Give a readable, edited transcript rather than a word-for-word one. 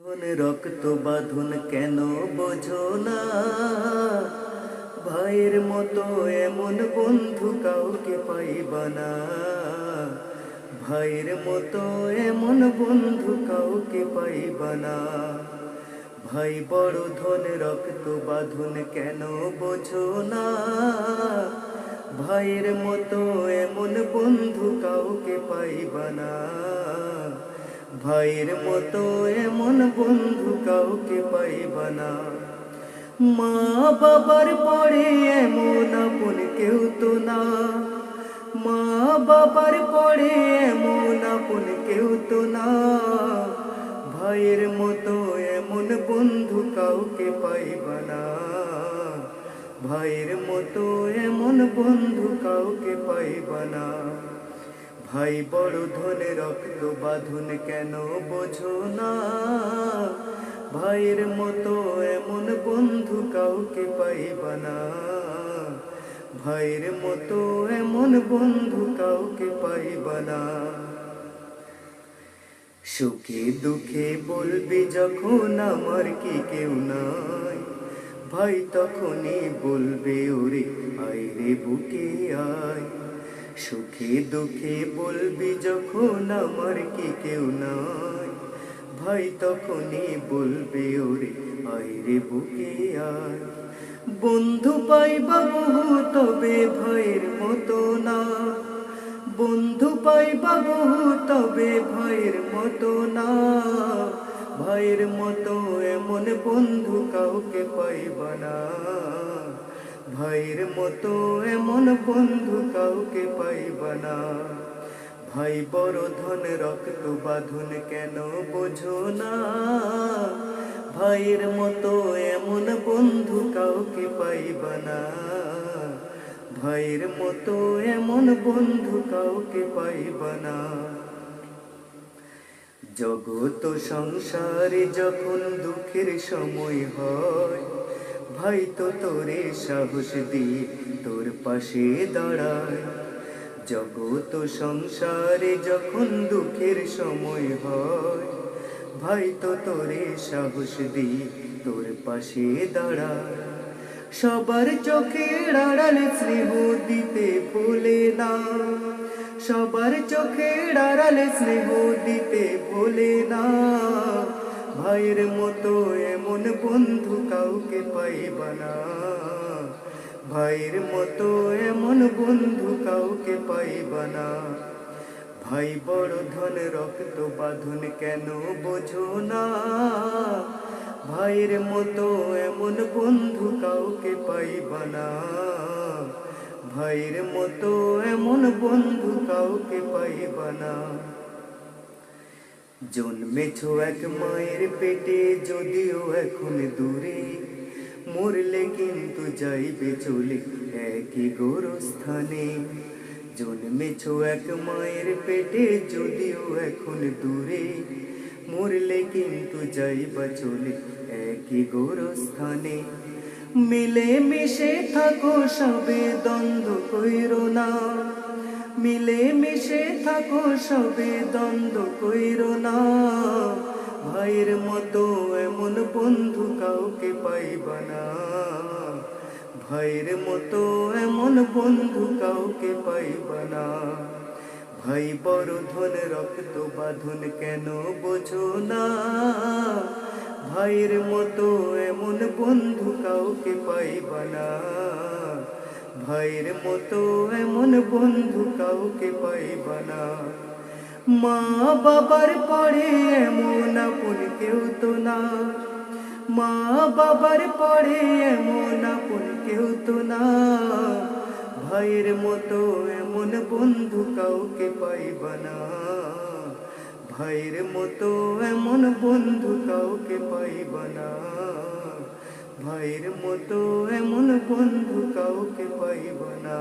রক্ত বাঁধন কেন বোঝো না? ভাইয়ের মতো এমন বন্ধু কাউকে পাইবা না। ভাইয়ের মতো এমন বন্ধু কাউকে পাইবা না। ভাই বড় ধন রক্ত বাঁধন কেন বোঝো না? ভাইয়ের মতো এমন বন্ধু কাউকে পাইবা না। ভাইয়ের মতো এমন বন্ধু কাউকে পাইবা না। মা বাবার পরে এমন আপন কেউ তো না। মা বাবার পরে এমন আপন কেউ তো না। ভাইয়ের মতো এমন বন্ধু কাউকে পাইবা না। ভাইয়ের মতো এমন বন্ধু কাউকে পাইবা না। ভাই বড় ধনে রক্ত বাঁধন কেন বোঝো না? ভাইয়ের মতো এমন বন্ধু কাউকে পাইবা না। ভাইয়ের মতো এমন বন্ধু কাউকে পাইবা না। সুখে দুঃখে বলবি যখন আমার কি কেউ নাই, ভাই তখনই বলবে ওরে আয় রে বুকে আয়। সুখে দুঃখে বলবি যখন আমার কি কেউ নাই, ভাই তখনই বলবে ওরে আয় রে বুকে আয়। বন্ধু পাইবা বহু তবে ভাইয়ের মতো না। বন্ধু পাইবা বহু তবে ভাইয়ের মতো না। ভাইয়ের মতো এমন বন্ধু কাউকে পাইবা না। ভাইয়ের মতো এমন বন্ধু কাউকে পাইবা না। ভাই বড় ধন রক্ত বাঁধন কেন বোঝো না? ভাইয়ের মতো এমন বন্ধু কাউকে পাইবা না। ভাইয়ের মতো এমন বন্ধু কাউকে পাইবা না। জগত সংসারে যখন দুঃখের সময় হয়, ভাই তো তোরে সাহস দিয়ে তোর পাশে দাঁড়ায়। জগত সংসারে যখন দুঃখের সময় হয়, ভাই তো তোরে সাহস দিয়ে তোর পাশে দাঁড়ায়। সবার চোখের আড়ালে স্নেহ দিতে ভুলে না। সবার চোখের আড়ালে স্নেহ দিতে ভুলে না। ভাইয়ের মতো এমন বন্ধু কাউকে পাইবা না। ভাইয়ের মতো এমন বন্ধু কাউকে পাইবা না। ভাই বড় ধন রক্ত বাঁধন কেন বোঝো না? ভাইয়ের মতো এমন বন্ধু কাউকে পাইবা না। ভাইয়ের মতো এমন বন্ধু কাউকে পাইবা না। জন্মেছো এক মায়ের পেটে যদিও এখন দূরে, মরলে কিন্তু যাইবে চলে একই গোরস্থানে। জন্মেছো এক মায়ের পেটে যদিও এখন দূরে, মরলে কিন্তু যাইবা চলে একই গোরস্থানে। মিলে মিশে থাকো সবে দ্বন্দ্ব কইরো না। মিলে মিশে থাকো সবে দ্বন্দ্ব কইরো না। ভাইয়ের মতো এমন বন্ধু কাউকে পাইবা না। ভাইয়ের মতো এমন বন্ধু কাউকে পাইবা না। ভাই বড় ধন রক্ত বাঁধন কেন বোঝো না? ভাইয়ের মতো এমন বন্ধু কাউকে পাইবা না। ভাইয়ের মতো এমন বন্ধু কাউকে পাইবা না। মা বাবার পরে এমন আপন কেউ তো না। মা বাবার পরে এমন আপন কেউ তো না। ভাইয়ের মতো এমন বন্ধু কাউকে পাইবা না। ভাইয়ের মতো এমন বন্ধু কাউকে পাইবা না। ভাইয়ের মতো এমন বন্ধু কাউকে পাইবা না।